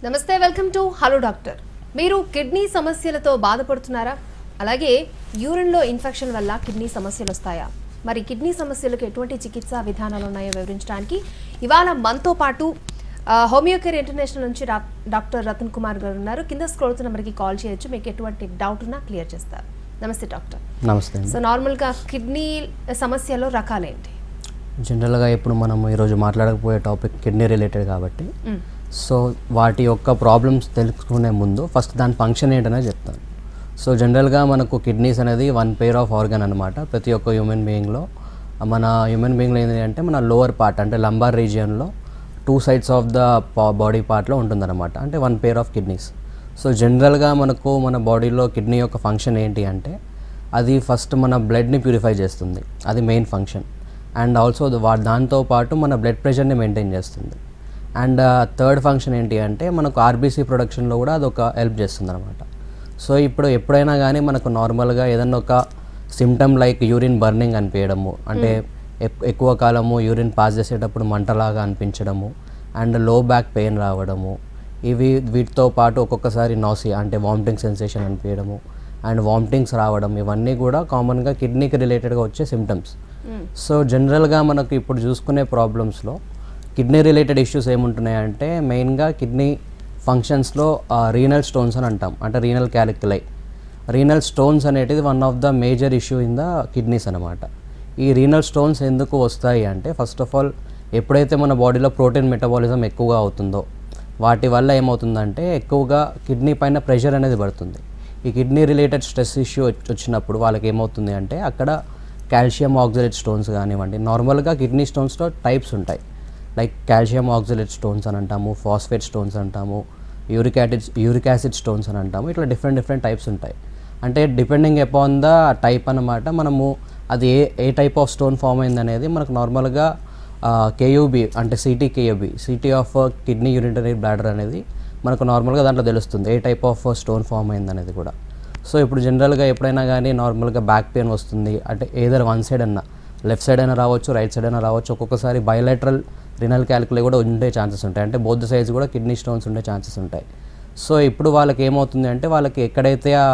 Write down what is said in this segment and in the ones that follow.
నమస్తే, welcome to hello doctor. మీరు kidney సమస్యలతో బాధపడుతున్నారా? అలాగే యూరిన్లో ఇన్ఫెక్షన్ వల్ల కిడ్నీ సమస్యలు వస్తాయా? మరి కిడ్నీ సమస్యలకు ఎటువంటి చికిత్సా విధానాలు ఉన్నాయో వివరించడానికి ఇవాళ మనతో పాటు హోమియోకేర్ ఇంటర్నేషనల్ నుంచి డాక్టర్ రతన్ కుమార్ గారు ఉన్నారు. కింద స్క్రోల్ నెంబర్కి కాల్ చేయొచ్చు, మీకు ఎటువంటి డౌట్ ఉన్నా క్లియర్ చేస్తారు. నమస్తే డాక్టర్. నమస్తే. సో నార్మల్గా కిడ్నీ సమస్యలో రకాలేంటి? జనరల్గా ఇప్పుడు మనం ఈరోజు మాట్లాడకపోయే టాపిక్ కిడ్నీ రిలేటెడ్ కాబట్టి సో వాటి యొక్క ప్రాబ్లమ్స్ తెలుసుకునే ముందు ఫస్ట్ దాని ఫంక్షన్ ఏంటనే చెప్తాను. సో జనరల్గా మనకు కిడ్నీస్ అనేది వన్ పెయిర్ ఆఫ్ ఆర్గన్ అనమాట. ప్రతి ఒక్క హ్యూమన్ బీయింగ్లో ఏంటి అంటే మన లోవర్ పార్ట్ అంటే లంబార్ రీజియన్లో 2 sides ఆఫ్ ద బాడీ పార్ట్లో ఉంటుందన్నమాట, అంటే one pair of kidneys. So జనరల్గా మన బాడీలో కిడ్నీ యొక్క ఫంక్షన్ ఏంటి అంటే అది ఫస్ట్ మన బ్లడ్ని ప్యూరిఫై చేస్తుంది, అది మెయిన్ ఫంక్షన్. అండ్ ఆల్సో దాంతోపాటు మన బ్లడ్ ప్రెషర్ని మెయింటైన్ చేస్తుంది. అండ్ థర్డ్ ఫంక్షన్ ఏంటి అంటే మనకు ఆర్బీసీ ప్రొడక్షన్లో కూడా అదొక హెల్ప్ చేస్తుంది అనమాట. సో ఇప్పుడు ఎప్పుడైనా కానీ మనకు నార్మల్గా ఏదన్నా ఒక సిమ్టమ్ లైక్ యూరిన్ బర్నింగ్ అనిపించడము, అంటే ఎక్కువ కాలము యూరిన్ పాస్ చేసేటప్పుడు మంటలాగా అనిపించడము, అండ్ లో బ్యాక్ పెయిన్ రావడము, వీటితో పాటు ఒక్కొక్కసారి నాసియా అంటే వామిటింగ్ సెన్సేషన్ అనిపించడము అండ్ వామిటింగ్స్ రావడం, ఇవన్నీ కూడా కామన్గా కిడ్నీకి రిలేటెడ్గా వచ్చే సిమ్టమ్స్. సో జనరల్గా మనకు ఇప్పుడు చూసుకునే ప్రాబ్లమ్స్లో కిడ్నీ రిలేటెడ్ ఇష్యూస్ ఏముంటున్నాయంటే మెయిన్గా కిడ్నీ ఫంక్షన్స్లో రీనల్ స్టోన్స్ అని అంటాం, అంటే రీనల్ క్యాలిక్యులై. రీనల్ స్టోన్స్ అనేటిది one of the major issue in the kidneys అనమాట. ఈ రీనల్ స్టోన్స్ ఎందుకు వస్తాయి అంటే ఫస్ట్ ఆఫ్ ఆల్ ఎప్పుడైతే మన బాడీలో ప్రోటీన్ మెటబాలిజం ఎక్కువగా అవుతుందో వాటి వల్ల ఏమవుతుందంటే ఎక్కువగా కిడ్నీ పైన ప్రెషర్ అనేది పడుతుంది. ఈ కిడ్నీ రిలేటెడ్ స్ట్రెస్ ఇష్యూ వచ్చినప్పుడు వాళ్ళకి ఏమవుతుంది అంటే అక్కడ కాల్షియం ఆక్సలేట్ స్టోన్స్ కానివ్వండి, నార్మల్గా కిడ్నీ స్టోన్స్లో టైప్స్ ఉంటాయి, లైక్ కాల్షియం ఆక్సలేట్ స్టోన్స్ అని అంటాము, ఫాస్ఫేట్ స్టోన్స్ అంటాము, యూరిక్ యాసిడ్ స్టోన్స్ అని అంటాము. ఇట్లా డిఫరెంట్ టైప్స్ ఉంటాయి. అంటే డిపెండింగ్ అపాన్ ద టైప్ అన్నమాట. మనము అది ఏ టైప్ ఆఫ్ స్టోన్ ఫామ్ అయింది అనేది మనకు నార్మల్గా కేయూబీ అంటే city of kidney urinary bladder అనేది మనకు నార్మల్గా దాంట్లో తెలుస్తుంది ఏ టైప్ ఆఫ్ స్టోన్ ఫామ్ అయింది అనేది కూడా. సో ఇప్పుడు జనరల్గా ఎప్పుడైనా కానీ నార్మల్గా బ్యాక్ పెయిన్ వస్తుంది అంటే ఏదర్ వన్ సైడ్ అన్నా, లెఫ్ట్ సైడ్ అయినా రావచ్చు, రైట్ సైడ్ అయినా రావచ్చు. ఒక్కొక్కసారి బైలేటరల్ రినల్ క్యాలిక్యులై కూడా ఉండే ఛాన్సెస్ ఉంటాయి, అంటే బోత్ సైడ్స్ కూడా కిడ్నీ స్టోన్స్ ఉండే ఛాన్సెస్ ఉంటాయి. సో ఇప్పుడు వాళ్ళకి ఏమవుతుంది అంటే వాళ్ళకి ఎక్కడైతే ఆ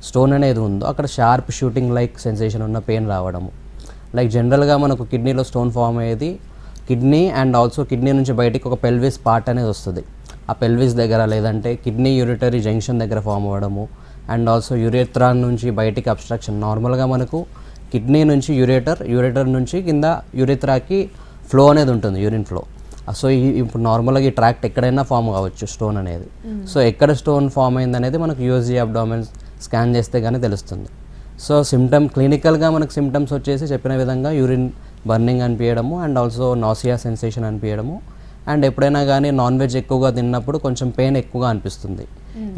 స్టోన్ అనేది ఉందో అక్కడ షార్ప్ షూటింగ్ లైక్ సెన్సేషన్ ఉన్న పెయిన్ రావడము. లైక్ జనరల్గా మనకు కిడ్నీలో స్టోన్ ఫామ్ అయ్యేది కిడ్నీ అండ్ ఆల్సో కిడ్నీ నుంచి బయటికి ఒక పెల్విస్ పార్ట్ అనేది వస్తుంది. ఆ పెల్విస్ దగ్గర లేదంటే కిడ్నీ యూరిటరీ జంక్షన్ దగ్గర ఫామ్ అవ్వడము, అండ్ ఆల్సో యూరేత్రా నుంచి బయటికి అబ్స్ట్రక్షన్. నార్మల్గా మనకు కిడ్నీ నుంచి యూరేటర్ నుంచి కింద యూరేత్రాకి ఫ్లో అనేది ఉంటుంది, యూరిన్ ఫ్లో. సో ఇప్పుడు నార్మల్గా ఈ ట్రాక్ట్ ఎక్కడైనా ఫామ్ కావచ్చు స్టోన్ అనేది. సో ఎక్కడ స్టోన్ ఫామ్ అయింది అనేది మనకు యూఎస్జీ అబ్డామిన్ స్కాన్ చేస్తే కానీ తెలుస్తుంది. సో క్లినికల్గా మనకు సిమ్టమ్స్ వచ్చేసి చెప్పిన విధంగా యూరిన్ బర్నింగ్ అనిపించడము, అండ్ ఆల్సో నాసియా సెన్సేషన్ అనిపించడము, అండ్ ఎప్పుడైనా కానీ నాన్ వెజ్ ఎక్కువగా తిన్నప్పుడు కొంచెం పెయిన్ ఎక్కువగా అనిపిస్తుంది.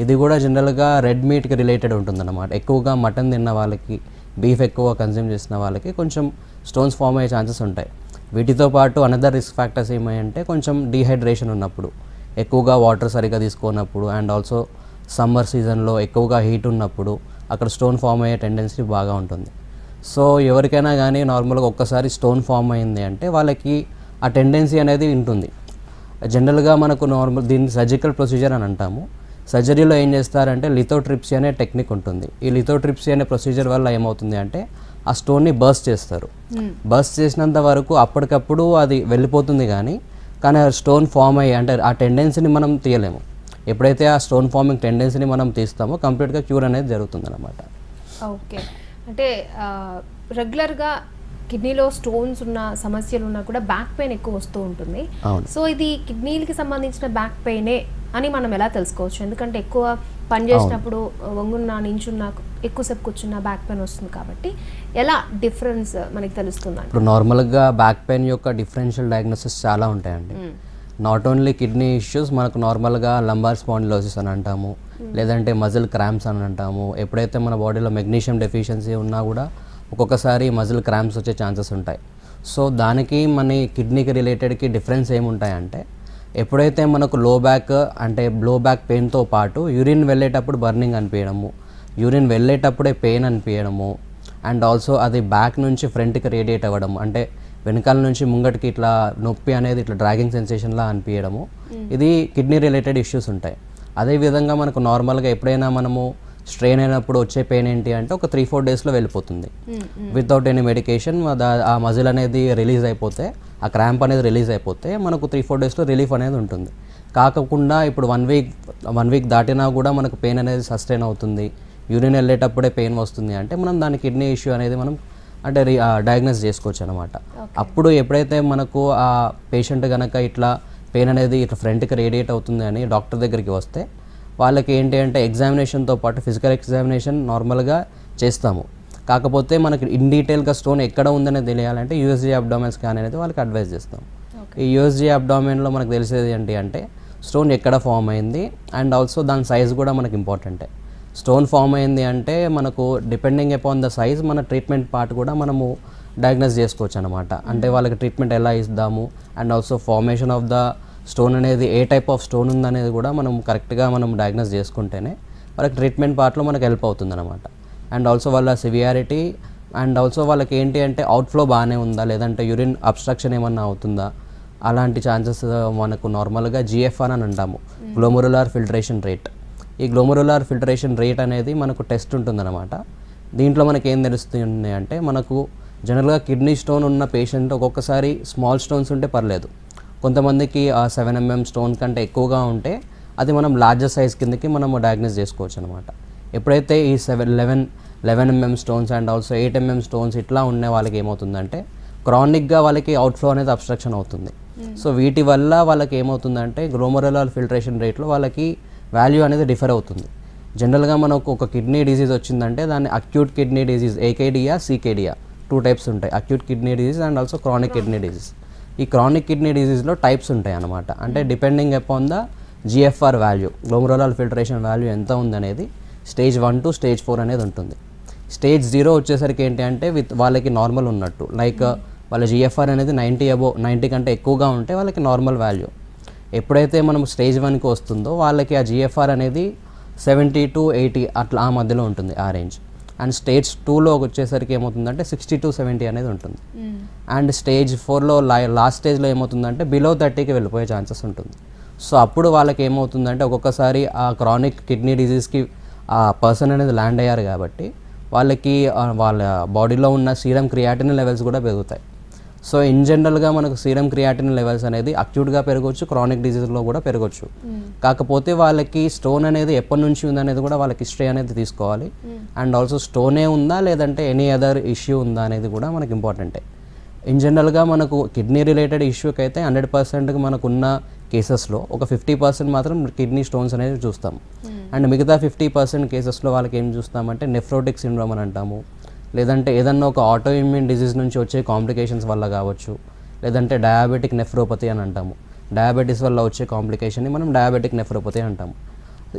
ఇది కూడా జనరల్గా రెడ్ మీట్కి రిలేటెడ్ ఉంటుందన్నమాట. ఎక్కువగా మటన్ తిన్న వాళ్ళకి, బీఫ్ ఎక్కువ కన్జ్యూమ్ చేసిన వాళ్ళకి కొంచెం స్టోన్స్ ఫామ్ అయ్యే ఛాన్సెస్ ఉంటాయి. వీటితో పాటు అనదర్ రిస్క్ ఫ్యాక్టర్స్ ఏమంటే కొంచెం డీహైడ్రేషన్ ఉన్నప్పుడు, ఎక్కువగా వాటర్ సరిగ్గా తీసుకున్నప్పుడు, అండ్ ఆల్సో సమ్మర్ సీజన్లో ఎక్కువగా హీట్ ఉన్నప్పుడు అక్కడ స్టోన్ ఫామ్ అయ్యే టెండెన్సీ బాగా ఉంటుంది. సో ఎవరికైనా కానీ నార్మల్గా ఒక్కసారి స్టోన్ ఫామ్ అయింది అంటే వాళ్ళకి ఆ టెండెన్సీ అనేది ఉంటుంది. జనరల్గా మనకు దీన్ని సర్జికల్ ప్రొసీజర్ అని అంటాము. సర్జరీలో ఏం చేస్తారంటే లిథోట్రిప్సీ అనే టెక్నిక్ ఉంటుంది. ఈ లిథోట్రిప్సీ అనే ప్రొసీజర్ వల్ల ఏమవుతుంది అంటే ఆ స్టోన్ని బర్స్ట్ చేస్తారు. బర్స్ట్ చేసినంత వరకు అప్పటికప్పుడు అది వెళ్ళిపోతుంది, కానీ ఆ స్టోన్ ఫామ్ అయ్యి అంటే ఆ టెండెన్సీని మనం తీయలేము. ఎప్పుడైతే ఆ స్టోన్ ఫార్మింగ్ టెండెన్సీని మనం తీస్తామో కంప్లీట్గా క్యూర్ అనేది జరుగుతుంది అన్నమాట. ఓకే, అంటే రెగ్యులర్గా కిడ్నీలో స్టోన్స్ ఉన్న సమస్యలు ఉన్నా కూడా బ్యాక్ పెయిన్ ఎక్కువ వస్తూ ఉంటుంది. సో ఇది కిడ్నీలకి సంబంధించిన బ్యాక్ పెయినే అని మనం ఎలా తెలుసుకోవచ్చు? ఎందుకంటే ఎక్కువ పని చేసినప్పుడు వంగున్నా నించున్నా ఎక్కువసేపు కూర్చున్నా బ్యాక్ పెయిన్ వస్తుంది కాబట్టి ఎలా డిఫరెన్స్ మనకి తెలుస్తుంది? ఇప్పుడు నార్మల్గా బ్యాక్ పెయిన్ యొక్క డిఫరెన్షియల్ డయాగ్నోసిస్ చాలా ఉంటాయండి. నాట్ ఓన్లీ కిడ్నీ ఇష్యూస్, మనకు నార్మల్గా లంబార్ స్పాండిలోసిస్ అని అంటాము, లేదంటే మజిల్ క్రాంప్స్ అని అంటాము. ఎప్పుడైతే మన బాడీలో మెగ్నీషియం డెఫిషియన్సీ ఉన్నా కూడా ఒక్కొక్కసారి మజిల్ క్రాంప్స్ వచ్చే ఛాన్సెస్ ఉంటాయి. సో దానికి మన కిడ్నీకి రిలేటెడ్కి డిఫరెన్స్ ఏముంటాయంటే ఎప్పుడైతే మనకు లో బ్యాక్ పెయిన్తో పాటు యూరిన్ వెళ్ళేటప్పుడు బర్నింగ్ అనిపించడము, యూరిన్ వెళ్ళేటప్పుడే పెయిన్ అనిపించడము, అండ్ ఆల్సో అది బ్యాక్ నుంచి ఫ్రంట్కి రేడియేట్ అవ్వడం, అంటే వెనకాల నుంచి ముంగటికి ఇట్లా నొప్పి అనేది ఇట్లా డ్రాగింగ్ సెన్సేషన్లా అనిపించడము, ఇది కిడ్నీ రిలేటెడ్ ఇష్యూస్ ఉంటాయి. అదేవిధంగా మనకు నార్మల్గా ఎప్పుడైనా మనము స్ట్రెయిన్ అయినప్పుడు వచ్చే పెయిన్ ఏంటి అంటే ఒక 3-4 డేస్లో వెళ్ళిపోతుంది వితౌట్ ఎనీ మెడికేషన్. ఆ మజిల్ అనేది రిలీజ్ అయిపోతే, ఆ క్రాంప్ అనేది రిలీజ్ అయిపోతే మనకు 3-4 డేస్లో రిలీఫ్ అనేది ఉంటుంది. కాకుండా ఇప్పుడు 1 వీక్ దాటినా కూడా మనకు పెయిన్ అనేది సస్టైన్ అవుతుంది, యూరిన్ వెళ్ళేటప్పుడే పెయిన్ వస్తుంది అంటే మనం దాని కిడ్నీ ఇష్యూ అనేది మనం అంటే డయాగ్నోస్ చేసుకోవచ్చు అనమాట. అప్పుడు ఎప్పుడైతే మనకు ఆ పేషెంట్ కనుక ఇట్లా పెయిన్ అనేది ఇట్లా ఫ్రంట్కి రేడియేట్ అవుతుంది అని డాక్టర్ దగ్గరికి వస్తే వాళ్ళకి ఏంటి అంటే ఎగ్జామినేషన్తో పాటు ఫిజికల్ ఎగ్జామినేషన్ నార్మల్గా చేస్తాము. కాకపోతే మనకి ఇన్ డీటెయిల్గా స్టోన్ ఎక్కడ ఉందనేది తెలియాలంటే యూఎస్జీ అబ్డామెన్ స్కాన్ అనేది వాళ్ళకి అడ్వైస్ చేస్తాం. ఈ యూఎస్జీ అబ్డామెన్లో మనకు తెలిసేది ఏంటి అంటే స్టోన్ ఎక్కడ ఫామ్ అయింది అండ్ ఆల్సో దాని సైజ్ కూడా మనకి ఇంపార్టెంటే. స్టోన్ ఫామ్ అయింది అంటే మనకు డిపెండింగ్ అపాన్ ద సైజ్ మన ట్రీట్మెంట్ పార్ట్ కూడా మనము డయాగ్నోస్ చేసుకోవచ్చు అనమాట. అంటే వాళ్ళకి ట్రీట్మెంట్ ఎలా ఇద్దాము and also formation of the stone అనేది ఏ టైప్ ఆఫ్ స్టోన్ ఉందనేది కూడా మనం కరెక్ట్గా మనం డయాగ్నోస్ చేసుకుంటేనే వాళ్ళకి ట్రీట్మెంట్ పార్ట్లో మనకు హెల్ప్ అవుతుంది అనమాట. అండ్ ఆల్సో వాళ్ళ సివియారిటీ అండ్ ఆల్సో వాళ్ళకి ఏంటి అంటే అవుట్ఫ్లో బాగానే ఉందా లేదంటే యూరిన్ అబ్స్ట్రక్షన్ ఏమన్నా అవుతుందా అలాంటి ఛాన్సెస్ మనకు నార్మల్గా జిఎఫ్ఆర్ అని అంటాము, గ్లోమెరులార్ ఫిల్టరేషన్ రేట్. ఈ గ్లోమెరులార్ ఫిల్టరేషన్ రేట్ అనేది మనకు టెస్ట్ ఉంటుందన్నమాట. దీంట్లో మనకి ఏం తెలుస్తుంది అంటే మనకు జనరల్గా కిడ్నీ స్టోన్ ఉన్న పేషెంట్ ఒక్కొక్కసారి స్మాల్ స్టోన్స్ ఉంటే పర్లేదు, కొంతమందికి 7 mm స్టోన్ కంటే ఎక్కువగా ఉంటే అది మనం లార్జర్ సైజ్ కిందకి మనము డయాగ్నోస్ చేసుకోవచ్చు అనమాట. ఎప్పుడైతే ఈ 11 mm stones and also 8 mm stones ఇట్లా ఉండే వాళ్ళకి ఏమవుతుందంటే క్రానిక్గా వాళ్ళకి అవుట్ఫ్లో అనేది అబ్స్ట్రక్షన్ అవుతుంది. సో వీటి వల్ల వాళ్ళకి ఏమవుతుందంటే గ్లోమెరులార్ ఫిల్టరేషన్ రేట్లో వాళ్ళకి వాల్యూ అనేది డిఫర్ అవుతుంది. జనరల్గా మనకు ఒక కిడ్నీ డిజీజ్ వచ్చిందంటే దాన్ని అక్యూట్ కిడ్నీ డిజీజ్ ఏకేడియా సికేడియా 2 టైప్స్ ఉంటాయి, acute kidney disease and also chronic kidney disease. ఈ క్రానిక్ కిడ్నీ డిజీజ్లో టైప్స్ ఉంటాయి అన్నమాట. అంటే depending upon the GFR value, glomerular filtration value ఎంత ఉందనేది స్టేజ్ 1 to stage 4 అనేది ఉంటుంది. స్టేజ్ 0 వచ్చేసరికి ఏంటి అంటే వాళ్ళకి నార్మల్ ఉన్నట్టు, లైక్ వాళ్ళ జిఎఫ్ఆర్ అనేది 90 కంటే ఎక్కువగా ఉంటే వాళ్ళకి నార్మల్ వాల్యూ. ఎప్పుడైతే మనం స్టేజ్ 1కి వస్తుందో వాళ్ళకి ఆ జిఎఫ్ఆర్ అనేది 70 to 80 అట్లా ఆ మధ్యలో ఉంటుంది ఆ రేంజ్. అండ్ స్టేజ్ 2లో వచ్చేసరికి ఏమవుతుందంటే 60 to 70 అనేది ఉంటుంది. అండ్ స్టేజ్ 4లో లాస్ట్ స్టేజ్లో ఏమవుతుందంటే బిలో 30కి వెళ్ళిపోయే ఛాన్సెస్ ఉంటుంది. సో అప్పుడు వాళ్ళకి ఏమవుతుందంటే ఒక్కొక్కసారి ఆ క్రానిక్ కిడ్నీ డిజీజ్కి ఆ పర్సన్ అనేది ల్యాండ్ అయ్యారు కాబట్టి వాళ్ళకి వాళ్ళ బాడీలో ఉన్న సీరం క్రియాటిన్ లెవెల్స్ కూడా పెరుగుతాయి. సో ఇన్ జనరల్గా మనకు సీరం క్రియాటిన్ లెవెల్స్ అనేది అక్యూట్గా పెరగవచ్చు, క్రానిక్ డిజీజ్లో కూడా పెరగవచ్చు. కాకపోతే వాళ్ళకి స్టోన్ అనేది ఎప్పటి నుంచి ఉందనేది కూడా వాళ్ళకి హిస్టరీ అనేది తీసుకోవాలి. అండ్ ఆల్సో స్టోనే ఉందా లేదంటే ఎనీ అదర్ ఇష్యూ ఉందా అనేది కూడా మనకి ఇంపార్టెంటే. ఇన్ జనరల్గా మనకు కిడ్నీ రిలేటెడ్ ఇష్యూకి అయితే 100%కి మనకున్న కేసెస్లో ఒక 50% మాత్రం కిడ్నీ స్టోన్స్ అనేది చూస్తాం. అండ్ మిగతా 50% కేసెస్లో వాళ్ళకి ఏం చూస్తామంటే నెఫ్రోటిక్ సిండ్రోమ్ అని అంటాము, లేదంటే ఏదన్నా ఒక ఆటో ఇమ్యూన్ డిజీజ్ నుంచి వచ్చే కాంప్లికేషన్స్ వల్ల కావచ్చు, లేదంటే డయాబెటిక్ నెఫ్రోపతి అని అంటాము. డయాబెటీస్ వల్ల వచ్చే కాంప్లికేషన్ని మనం డయాబెటిక్ నెఫ్రోపతి అంటాము.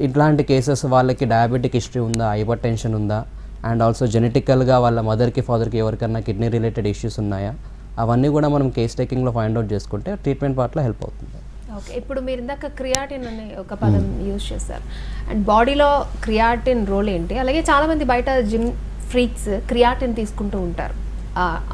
ఇట్లాంటి కేసెస్ వాళ్ళకి డయాబెటిక్ హిస్టరీ ఉందా, హైపర్ టెన్షన్ ఉందా, అండ్ ఆల్సో జెనెటికల్గా వాళ్ళ మదర్కి ఫాదర్కి ఎవరికన్నా కిడ్నీ రిలేటెడ్ ఇష్యూస్ ఉన్నాయా, అవన్నీ కూడా మనం కేస్ టేకింగ్లో ఫైండ్ అవుట్ చేసుకుంటే ట్రీట్మెంట్ పార్ట్లో హెల్ప్ అవుతుంది. ఓకే, ఇప్పుడు మీరు ఇందాక క్రియాటిన్ అనే ఒక పదం యూజ్ చేశారు. అండ్ బాడీలో క్రియాటిన్ రోల్ ఏంటి? అలాగే చాలామంది బయట జిమ్ ఫ్రీక్స్ క్రియాటిన్ తీసుకుంటూ ఉంటారు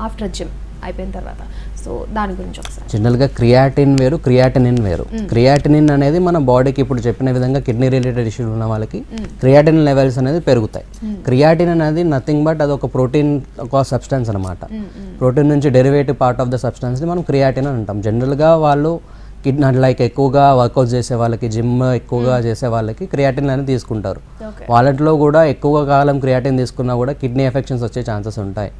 ఆఫ్టర్ జిమ్ అయిపోయిన తర్వాత. సో దాని గురించి ఒకసారి. జనరల్గా క్రియాటిన్ వేరు, క్రియాటినిన్ వేరు. క్రియాటినిన్ అనేది మన బాడీకి ఇప్పుడు చెప్పిన విధంగా కిడ్నీ రిలేటెడ్ ఇష్యూలు ఉన్న వాళ్ళకి క్రియాటిన్ లెవెల్స్ అనేది పెరుగుతాయి. క్రియాటిన్ అనేది నథింగ్ బట్ అది ఒక ప్రోటీన్, ఒక సబ్స్టెన్స్ అనమాట. ప్రోటీన్ నుంచి డెరివేటివ్ పార్ట్ ఆఫ్ ద సబ్స్టెన్స్ని మనం క్రియాటిన్ అని అంటాం. జనరల్గా వాళ్ళు కిడ్నీ లైక్ ఎక్కువగా వర్కౌట్ చేసే వాళ్ళకి, జిమ్ ఎక్కువగా చేసే వాళ్ళకి క్రియాటిన్ అనేది తీసుకుంటారు. వాళ్ళలో కూడా ఎక్కువ కాలం క్రియాటిన్ తీసుకున్నా కూడా కిడ్నీ ఎఫెక్షన్స్ వచ్చే ఛాన్సెస్ ఉంటాయి.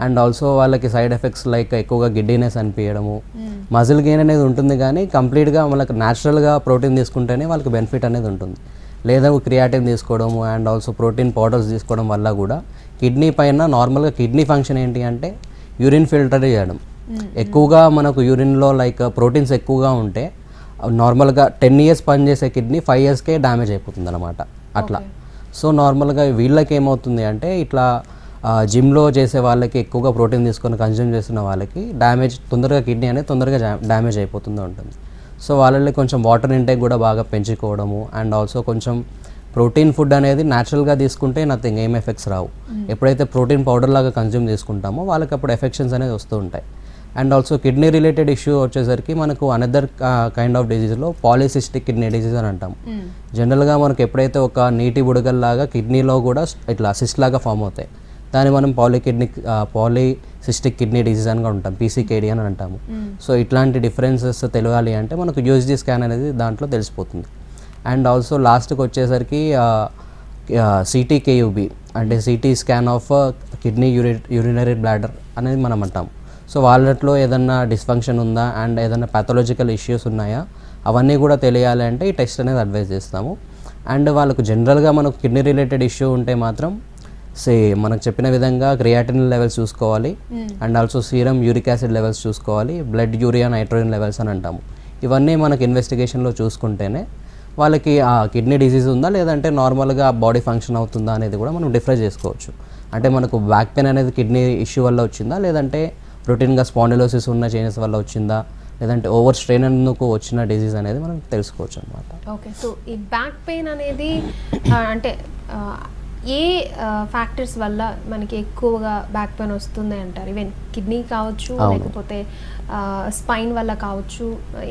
అండ్ ఆల్సో వాళ్ళకి సైడ్ ఎఫెక్ట్స్ లైక్ ఎక్కువగా గిడ్డీనెస్ అనిపించడము, మజిల్ గెయిన్ అనేది ఉంటుంది. కానీ కంప్లీట్గా వాళ్ళకి న్యాచురల్గా ప్రోటీన్ తీసుకుంటేనే వాళ్ళకి బెనిఫిట్ అనేది ఉంటుంది. లేదా క్రియాటిన్ తీసుకోవడము అండ్ ఆల్సో ప్రోటీన్ పౌడర్స్ తీసుకోవడం వల్ల కూడా కిడ్నీ పైన నార్మల్గా కిడ్నీ ఫంక్షన్ ఏంటి అంటే యూరిన్ ఫిల్టర్ చేయడం. ఎక్కువగా మనకు యూరిన్లో లైక్ ప్రోటీన్స్ ఎక్కువగా ఉంటే నార్మల్గా 10 years పనిచేసే కిడ్నీ 5 yearsకే డ్యామేజ్ అయిపోతుంది అనమాట అట్లా. సో నార్మల్గా వీళ్ళకి ఏమవుతుంది అంటే ఇట్లా జిమ్లో చేసే వాళ్ళకి ఎక్కువగా ప్రోటీన్ తీసుకొని కన్జ్యూమ్ చేస్తున్న వాళ్ళకి తొందరగా కిడ్నీ అనేది తొందరగా డ్యామేజ్ అయిపోతుందో ఉంటుంది. సో వాళ్ళకి కొంచెం వాటర్ ఇంటేక్ కూడా బాగా పెంచుకోవడము అండ్ ఆల్సో కొంచెం ప్రోటీన్ ఫుడ్ అనేది న్యాచురల్గా తీసుకుంటే నథింగ్, ఏం ఎఫెక్ట్స్ రావు. ఎప్పుడైతే ప్రోటీన్ పౌడర్ లాగా కన్జ్యూమ్ చేసుకుంటామో వాళ్ళకి అప్పుడు ఎఫెక్షన్స్ అనేది వస్తూ ఉంటాయి. And also kidney related issue వచ్చేసరికి మనకు అనదర్ కైండ్ ఆఫ్ డిజీజ్లో పాలిసిస్టిక్ కిడ్నీ డిజీజ్ అని అంటాం. జనరల్గా మనకు ఎప్పుడైతే ఒక నీటి బుడగల్లాగా కిడ్నీలో కూడా ఇట్లా సిస్ట్ లాగా ఫామ్ అవుతాయి, దాన్ని మనం పాలిసిస్టిక్ కిడ్నీ డిజీజ్ అని ఉంటాం, పీసీకేడి అని అంటాము. సో ఇట్లాంటి డిఫరెన్సెస్ తెలియాలి అంటే మనకు యూఎస్జీ స్కాన్ అనేది దాంట్లో తెలిసిపోతుంది. అండ్ ఆల్సో లాస్ట్కి వచ్చేసరికి సిటీకేయుబి అంటే CT scan of kidney urinary bladder అనేది మనం అంటాం. సో వాళ్ళట్లో ఏదన్నా డిస్ఫంక్షన్ ఉందా అండ్ ఏదైనా ప్యాథలాజికల్ ఇష్యూస్ ఉన్నాయా అవన్నీ కూడా తెలియాలి అంటే ఈ టెస్ట్ అనేది అడ్వైజ్ చేస్తాము. అండ్ వాళ్ళకు జనరల్గా మనకు కిడ్నీ రిలేటెడ్ ఇష్యూ ఉంటే మాత్రం మనకు చెప్పిన విధంగా క్రియాటినిన్ లెవెల్స్ చూసుకోవాలి, and also serum uric acid levels చూసుకోవాలి, బ్లడ్ యూరియా నైట్రోజన్ లెవెల్స్ అని అంటాము. ఇవన్నీ మనకు ఇన్వెస్టిగేషన్లో చూసుకుంటేనే వాళ్ళకి ఆ కిడ్నీ డిసీజ్ ఉందా లేదంటే నార్మల్గా బాడీ ఫంక్షన్ అవుతుందా అనేది కూడా మనం డిఫరెన్స్ చేసుకోవచ్చు. అంటే మనకు బ్యాక్ పెయిన్ అనేది కిడ్నీ ఇష్యూ వల్ల వచ్చిందా లేదంటే రొటీన్గా స్పాండిలోసిస్ ఉన్న చేంజెస్ వల్ల వచ్చిందా లేదంటే ఓవర్ స్ట్రెయిన్ అందుకు వచ్చిన డిసీజ్ అనేది మనం తెలుసుకోవచ్చు అనమాట. ఓకే, సో ఈ బ్యాక్ పెయిన్ అనేది అంటే ఏ ఫ్యాక్టర్స్ వల్ల మనకి ఎక్కువగా బ్యాక్ పెయిన్ వస్తుంది అంటారు? ఈవెన్ కిడ్నీ కావచ్చు లేకపోతే స్పైన్ వల్ల కావచ్చు,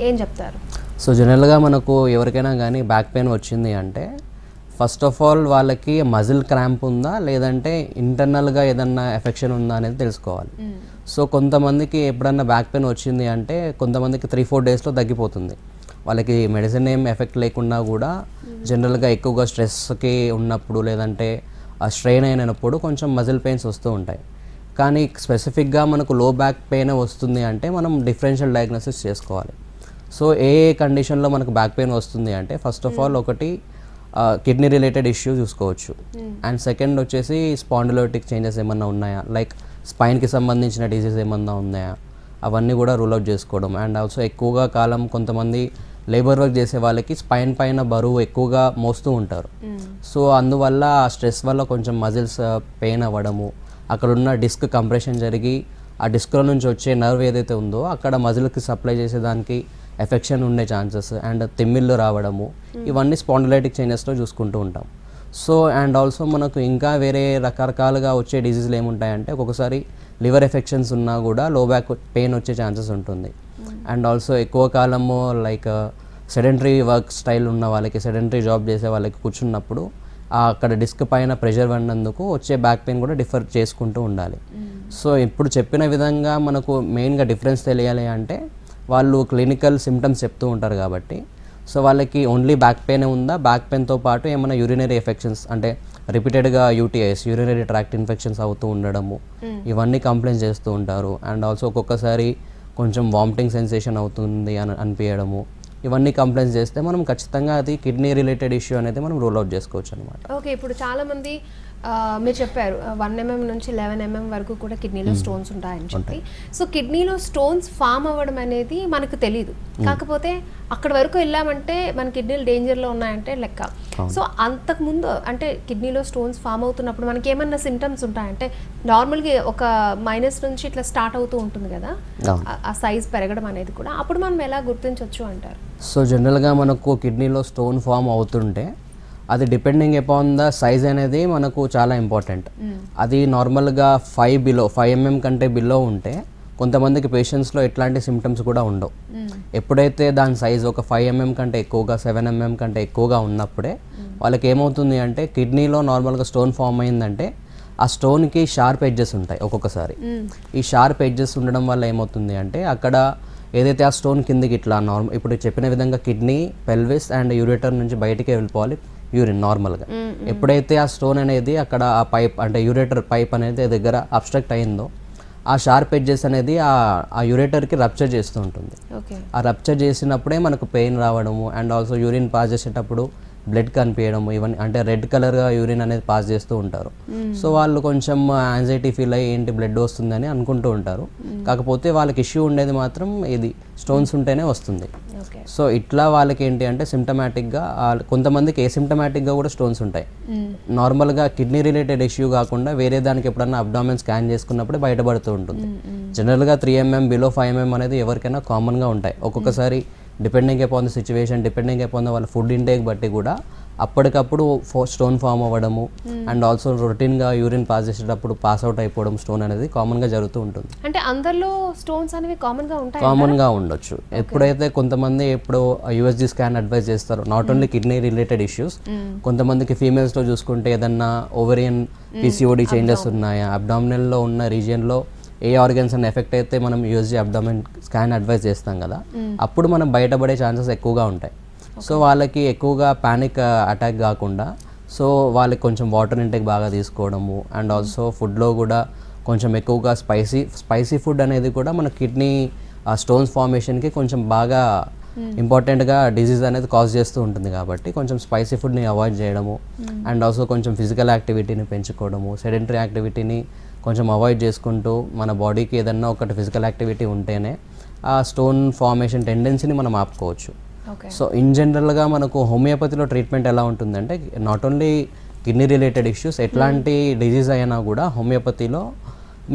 ఏం చెప్తారు? సో జనరల్గా మనకు ఎవరికైనా కానీ బ్యాక్ పెయిన్ వచ్చింది అంటే ఫస్ట్ ఆఫ్ ఆల్ వాళ్ళకి మజిల్ క్రాంప్ ఉందా లేదంటే ఇంటర్నల్గా ఏదన్నా ఎఫెక్షన్ ఉందా అనేది తెలుసుకోవాలి. సో కొంతమందికి ఎప్పుడన్నా బ్యాక్ పెయిన్ వచ్చింది అంటే కొంతమందికి 3-4 డేస్లో తగ్గిపోతుంది. వాళ్ళకి మెడిసిన్ ఏం ఎఫెక్ట్ లేకున్నా కూడా జనరల్గా ఎక్కువగా స్ట్రెస్కి ఉన్నప్పుడు లేదంటే ఆ స్ట్రెయిన్ అయినప్పుడు కొంచెం మజిల్ పెయిన్స్ వస్తూ ఉంటాయి. కానీ స్పెసిఫిక్గా మనకు లో బ్యాక్ పెయిన్ వస్తుంది అంటే మనం డిఫరెన్షియల్ డయాగ్నోసిస్ చేసుకోవాలి. సో ఏ కండిషన్లో మనకు బ్యాక్ పెయిన్ వస్తుంది అంటే ఫస్ట్ ఆఫ్ ఆల్ ఒకటి కిడ్నీ రిలేటెడ్ ఇష్యూ చూసుకోవచ్చు, అండ్ సెకండ్ వచ్చేసి స్పాండిలోటిక్ చేంజెస్ ఏమన్నా ఉన్నాయా, లైక్ స్పైన్కి సంబంధించిన డిసీజ్ ఏమన్నా ఉన్నాయా అవన్నీ కూడా రూల్ అవుట్ చేసుకోవడం. అండ్ ఆల్సో ఎక్కువగా కాలం కొంతమంది లేబర్ వర్క్ చేసే వాళ్ళకి స్పైన్ పైన బరువు ఎక్కువగా మోస్తూ ఉంటారు. సో అందువల్ల ఆ స్ట్రెస్ వల్ల కొంచెం మజిల్స్ పెయిన్ అవ్వడము, అక్కడ ఉన్న డిస్క్ కంప్రెషన్ జరిగి ఆ డిస్క్లో నుంచి వచ్చే నర్వ్ ఏదైతే ఉందో అక్కడ మజిల్కి సప్లై చేసేదానికి ఎఫెక్షన్ ఉండే ఛాన్సెస్ అండ్ తిమ్మిళ్ళు రావడము, ఇవన్నీ స్పాండిలైటిక్ చేంజెస్లో చూసుకుంటూ ఉంటాం. సో అండ్ ఆల్సో మనకు ఇంకా వేరే రకరకాలుగా వచ్చే డిసీజులు ఏముంటాయంటే ఒక్కొక్కసారి లివర్ ఎఫెక్షన్స్ ఉన్నా కూడా లో బ్యాక్ పెయిన్ వచ్చే ఛాన్సెస్ ఉంటుంది. అండ్ ఆల్సో ఎక్కువ కాలము లైక్ సెడెంటరీ వర్క్ స్టైల్ ఉన్న వాళ్ళకి, సెడెంటరీ జాబ్ చేసే వాళ్ళకి కూర్చున్నప్పుడు అక్కడ డిస్క్ పైన ప్రెషర్ పడినందుకు వచ్చే బ్యాక్ పెయిన్ కూడా డిఫర్ చేసుకుంటూ ఉండాలి. సో ఇప్పుడు చెప్పిన విధంగా మనకు మెయిన్గా డిఫరెన్స్ తెలియాలి అంటే వాళ్ళు క్లినికల్ సిమ్టమ్స్ చెప్తూ ఉంటారు కాబట్టి సో వాళ్ళకి ఓన్లీ బ్యాక్ పెయిన్ ఉందా, బ్యాక్ పెయిన్తో పాటు ఏమైనా యూరినరీ ఎఫెక్షన్స్ అంటే రిపీటెడ్గా యూటీఐస్ యూరినరీ ట్రాక్ట్ ఇన్ఫెక్షన్స్ అవుతూ ఉండడము, ఇవన్నీ కంప్లైంట్స్ చేస్తూ ఉంటారు. అండ్ ఆల్సో ఒక్కొక్కసారి కొంచెం వామిటింగ్ సెన్సేషన్ అవుతుంది అని అనిపించడము, ఇవన్నీ కంప్లైంట్స్ చేస్తే మనం ఖచ్చితంగా అది కిడ్నీ రిలేటెడ్ ఇష్యూ అనేది మనం రూల్ అవుట్ చేసుకోవచ్చు అనమాట. ఓకే, ఇప్పుడు చాలామంది మీరు చెప్పారు 1 mm నుంచి 11 mm వరకు కూడా కిడ్నీలో స్టోన్స్ ఉంటాయని చెప్పి. సో కిడ్నీలో స్టోన్స్ ఫామ్ అవ్వడం అనేది మనకు తెలీదు, కాకపోతే అక్కడ వరకు వెళ్ళామంటే మన కిడ్నీలు డేంజర్లో ఉన్నాయంటే లెక్క. సో అంతకుముందు అంటే కిడ్నీలో స్టోన్స్ ఫామ్ అవుతున్నప్పుడు మనకి ఏమన్నా సిమ్టమ్స్ ఉంటాయంటే నార్మల్గా ఒక మైనస్ నుంచి ఇట్లా స్టార్ట్ అవుతూ ఉంటుంది కదా ఆ సైజ్ పెరగడం అనేది కూడా, అప్పుడు మనం ఎలా గుర్తించవచ్చు అంటారు? సో జనరల్గా మనకు కిడ్నీలో స్టోన్ ఫామ్ అవుతుంటే అది డిపెండింగ్ అపాన్ ద సైజ్ అనేది మనకు చాలా ఇంపార్టెంట్. అది నార్మల్గా 5 mm కంటే బిలో ఉంటే కొంతమందికి పేషెంట్స్లో ఎట్లాంటి సిమ్టమ్స్ కూడా ఉండవు. ఎప్పుడైతే దాని సైజ్ ఒక 5 mm కంటే ఎక్కువగా 7 mm కంటే ఎక్కువగా ఉన్నప్పుడే వాళ్ళకి ఏమవుతుంది అంటే కిడ్నీలో నార్మల్గా స్టోన్ ఫామ్ అయిందంటే ఆ స్టోన్కి షార్ప్ ఎడ్జెస్ ఉంటాయి. ఒక్కొక్కసారి ఈ షార్ప్ ఎడ్జెస్ ఉండడం వల్ల ఏమవుతుంది అంటే అక్కడ ఏదైతే ఆ స్టోన్ కిందకి ఇట్లా ఇప్పుడు చెప్పిన విధంగా కిడ్నీ, పెల్విస్ అండ్ యూరేటర్ నుంచి బయటికే వెళ్ళిపోవాలి యూరిన్ నార్మల్గా. ఎప్పుడైతే ఆ స్టోన్ అనేది అక్కడ ఆ పైప్ అంటే యూరేటర్ పైప్ అనేది దగ్గర అబ్స్ట్రక్ట్ అయిందో ఆ షార్ప్ ఎడ్జెస్ అనేది ఆ యూరేటర్కి రప్చర్ చేస్తూ ఉంటుంది. ఆ రప్చర్ చేసినప్పుడే మనకు పెయిన్ రావడము అండ్ ఆల్సో యూరిన్ పాస్ చేసేటప్పుడు బ్లడ్ కనిపించడము, ఇవన్నీ అంటే రెడ్ కలర్గా యూరిన్ అనేది పాస్ చేస్తూ ఉంటారు. సో వాళ్ళు కొంచెం యాంగ్జైటీ ఫీల్ అయ్యి ఏంటి బ్లడ్ వస్తుందని అనుకుంటూ ఉంటారు. కాకపోతే వాళ్ళకి ఇష్యూ ఉండేది మాత్రం ఇది స్టోన్స్ ఉంటేనే వస్తుంది. సో ఇట్లా వాళ్ళకి ఏంటి అంటే సిమ్టమాటిక్గా, కొంతమందికి ఏసిమ్టమాటిక్గా కూడా స్టోన్స్ ఉంటాయి. నార్మల్గా కిడ్నీ రిలేటెడ్ ఇష్యూ కాకుండా వేరే దానికి ఎప్పుడన్నా అబ్డామిన్ స్కాన్ చేసుకున్నప్పుడే బయటపడుతూ ఉంటుంది. జనరల్గా 3 mm బిలో 5 mm అనేది ఎవరికైనా కామన్గా ఉంటాయి. ఒక్కొక్కసారి depending upon the situation, depending upon the వాళ్ళ ఫుడ్ ఇంటేక్ బట్టి కూడా అప్పటికప్పుడు స్టోన్ ఫామ్ అవ్వడము అండ్ ఆల్సో రొటీన్గా యూరిన్ పాస్ చేసేటప్పుడు పాస్ అవుట్ అయిపోవడం స్టోన్ అనేది కామన్గా జరుగుతూ ఉంటుంది. అంటే అందరిలో స్టోన్స్ అనేవి కామన్గా ఉండొచ్చు. ఎప్పుడైతే కొంతమంది ఎప్పుడు యూఎస్జీ స్కాన్ అడ్వైజ్ చేస్తారో, not only kidney related issues, కొంతమందికి ఫీమేల్స్లో చూసుకుంటే ఏదన్నా ఓవరియన్ పిసిఓడి చేంజెస్ ఉన్నాయా, అబ్డామినల్లో ఉన్న రీజియన్లో ఏ ఆర్గన్స్ అని ఎఫెక్ట్ అయితే మనం యూఎస్జీ అబ్డామిన్ స్కాన్ అడ్వైజ్ చేస్తాం కదా, అప్పుడు మనం బయటపడే ఛాన్సెస్ ఎక్కువగా ఉంటాయి. సో వాళ్ళకి ఎక్కువగా ప్యానిక్ అటాక్ కాకుండా సో వాళ్ళకి కొంచెం వాటర్ ఇంటేక్ బాగా తీసుకోవడము అండ్ ఆల్సో ఫుడ్లో కూడా కొంచెం ఎక్కువగా స్పైసీ ఫుడ్ అనేది కూడా మన కిడ్నీ స్టోన్స్ ఫార్మేషన్కి కొంచెం బాగా ఇంపార్టెంట్గా డిజీజ్ అనేది కాజ్ చేస్తూ ఉంటుంది. కాబట్టి కొంచెం స్పైసీ ఫుడ్ని అవాయిడ్ చేయడము అండ్ ఆల్సో కొంచెం ఫిజికల్ యాక్టివిటీని పెంచుకోవడము, సెడెంటరీ యాక్టివిటీని కొంచెం అవాయిడ్ చేసుకుంటూ మన బాడీకి ఏదన్నా ఒకటి ఫిజికల్ యాక్టివిటీ ఉంటేనే ఆ స్టోన్ ఫార్మేషన్ టెండెన్సీని మనం ఆపుకోవచ్చు. సో ఇన్ జనరల్గా మనకు హోమియోపతిలో ట్రీట్మెంట్ ఎలా ఉంటుందంటే, not only kidney related issues, ఎట్లాంటి డిజీజ్ అయినా కూడా హోమియోపతిలో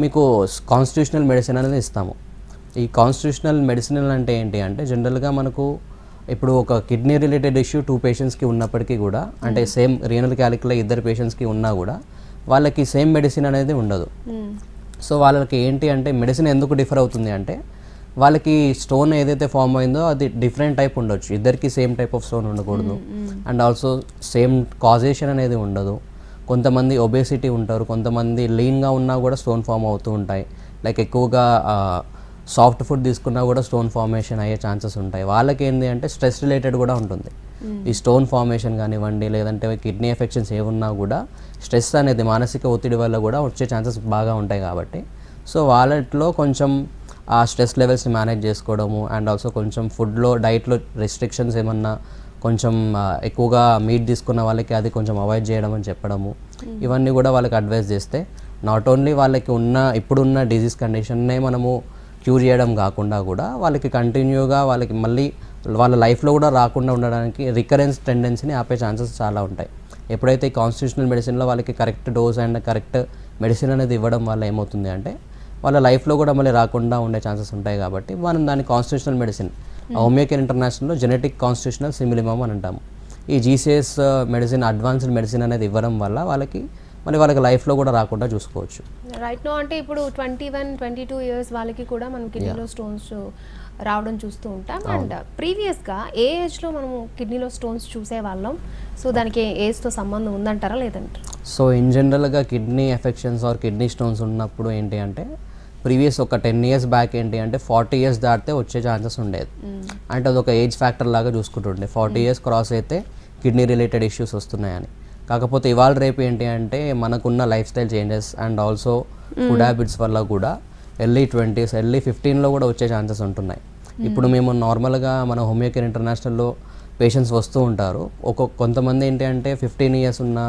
మీకు కాన్స్టిట్యూషనల్ మెడిసిన్ అనేది ఇస్తాము. ఈ కాన్స్టిట్యూషనల్ మెడిసిన్ అంటే ఏంటి అంటే, జనరల్గా మనకు ఇప్పుడు ఒక కిడ్నీ రిలేటెడ్ ఇష్యూ 2 పేషెంట్స్కి ఉన్నప్పటికీ కూడా, అంటే సేమ్ రీనల్ క్యాలిక్యులా 2 పేషెంట్స్కి ఉన్నా కూడా వాళ్ళకి సేమ్ మెడిసిన్ అనేది ఉండదు. సో వాళ్ళకి ఏంటి అంటే మెడిసిన్ ఎందుకు డిఫర్ అవుతుంది అంటే, వాళ్ళకి స్టోన్ ఏదైతే ఫామ్ అయిందో అది డిఫరెంట్ టైప్ ఉండొచ్చు, ఇద్దరికి సేమ్ టైప్ ఆఫ్ స్టోన్ ఉండకూడదు అండ్ ఆల్సో సేమ్ కాజేషన్ అనేది ఉండదు. కొంతమంది ఒబేసిటీ ఉంటారు, కొంతమంది లీన్గా ఉన్నా కూడా స్టోన్ ఫామ్ అవుతూ ఉంటాయి. లైక్ ఎక్కువగా సాఫ్ట్ ఫుడ్ తీసుకున్నా కూడా స్టోన్ ఫార్మేషన్ అయ్యే ఛాన్సెస్ ఉంటాయి. వాళ్ళకి ఏంటి అంటే స్ట్రెస్ రిలేటెడ్ కూడా ఉంటుంది. ఈ స్టోన్ ఫార్మేషన్ కానివ్వండి, లేదంటే కిడ్నీ ఎఫెక్షన్స్ ఏమున్నా కూడా స్ట్రెస్ అనేది మానసిక ఒత్తిడి వల్ల కూడా వచ్చే ఛాన్సెస్ బాగా ఉంటాయి. కాబట్టి సో వాళ్ళలో కొంచెం ఆ స్ట్రెస్ లెవెల్స్ని మేనేజ్ చేసుకోవడము అండ్ ఆల్సో కొంచెం ఫుడ్లో డైట్లో రెస్ట్రిక్షన్స్ ఏమన్నా కొంచెం ఎక్కువగా మీట్ తీసుకున్న వాళ్ళకి అది కొంచెం అవాయిడ్ చేయడం అని చెప్పడము, ఇవన్నీ కూడా వాళ్ళకి అడ్వైస్ చేస్తే నాట్ ఓన్లీ వాళ్ళకి ఇప్పుడున్న డిజీజ్ కండిషన్నే మనము క్యూర్ చేయడం కాకుండా కూడా వాళ్ళకి కంటిన్యూగా వాళ్ళకి మళ్ళీ వాళ్ళ లైఫ్లో కూడా రాకుండా ఉండడానికి రికరెన్స్ టెండెన్సీని ఆపే ఛాన్సెస్ చాలా ఉంటాయి. ఎప్పుడైతే ఈ కాన్స్టిట్యూషనల్ మెడిసిన్లో వాళ్ళకి correct dose and correct medicine అనేది ఇవ్వడం వల్ల ఏమవుతుంది అంటే వాళ్ళ లైఫ్లో కూడా మళ్ళీ రాకుండా ఉండే ఛాన్సెస్ ఉంటాయి. కాబట్టి మనం దాన్ని కాన్స్టిట్యూషనల్ మెడిసిన్, హోమియోకేర్ ఇంటర్నేషనల్లో జెనెటిక్ కాన్స్టిట్యూషనల్ సిమిలిమమ్ అని అంటాము. ఈ జీసీఎస్ మెడిసిన్, అడ్వాన్స్డ్ మెడిసిన్ అనేది ఇవ్వడం వల్ల వాళ్ళకి మళ్ళీ వాళ్ళకి లైఫ్లో కూడా రాకుండా చూసుకోవచ్చు. రైట్ నో అంటే ఇప్పుడు 21-22 ఇయర్స్ వాళ్ళకి కూడా మనం కిడ్నీలో స్టోన్స్ రావడం చూస్తూ ఉంటాం. అండ్ ప్రీవియస్గా ఏ ఏజ్లో మనం కిడ్నీలో స్టోన్స్ చూసేవాళ్ళం? సో దానికి ఏజ్తో సంబంధం ఉందంటారా లేదంటారా? సో ఇన్ జనరల్గా kidney affections are kidney stones ఉన్నప్పుడు ఏంటి అంటే, ప్రీవియస్ ఒక 10 years బ్యాక్ ఏంటి అంటే 40 years దాటితే వచ్చే ఛాన్సెస్ ఉండేది. అంటే అదొక ఏజ్ ఫ్యాక్టర్ లాగా చూసుకుంటుండే, 40 years క్రాస్ అయితే కిడ్నీ రిలేటెడ్ ఇష్యూస్ వస్తున్నాయని. కాకపోతే ఇవాళ రేపు ఏంటి అంటే మనకున్న life style changes and also food habits వల్ల కూడా ఎర్లీ 20s, ఎర్లీ 15లో కూడా వచ్చే ఛాన్సెస్ ఉంటున్నాయి. ఇప్పుడు మేము నార్మల్గా మన హోమియోకేర్ ఇంటర్నేషనల్లో పేషెంట్స్ వస్తూ ఉంటారు. కొంతమంది ఏంటి అంటే 15 years ఉన్న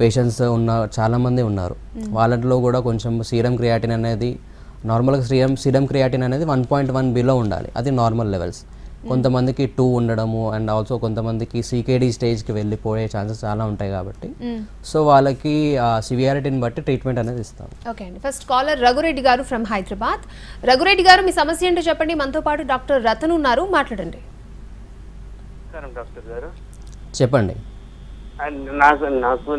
పేషెంట్స్ చాలామంది ఉన్నారు. వాళ్ళలో కూడా కొంచెం సీరం క్రియాటిన్ అనేది నార్మల్గా సీరం క్రియాటిన్ అనేది 1.1 బిలో ఉండాలి, అది నార్మల్ లెవెల్స్. కొంతమందికి 2 ఉండడము అండ్ ఆల్సో కొంతమందికి సీకేడీ స్టేజ్కి వెళ్ళిపోయే ఛాన్సెస్ చాలా ఉంటాయి. కాబట్టి సో వాళ్ళకి సివియారిటీని బట్టి ట్రీట్మెంట్ అనేది ఇస్తాం. ఓకే అండి, ఫస్ట్ కాలర్ రఘురెడ్డి గారు ఫ్రమ్ హైదరాబాద్. రఘురెడ్డి గారు మీ సమస్య ఏంటో చెప్పండి. మనతో పాటు డాక్టర్ రతన్ ఉన్నారు, మాట్లాడండి. డాక్టర్ గారు చెప్పండి. నాకు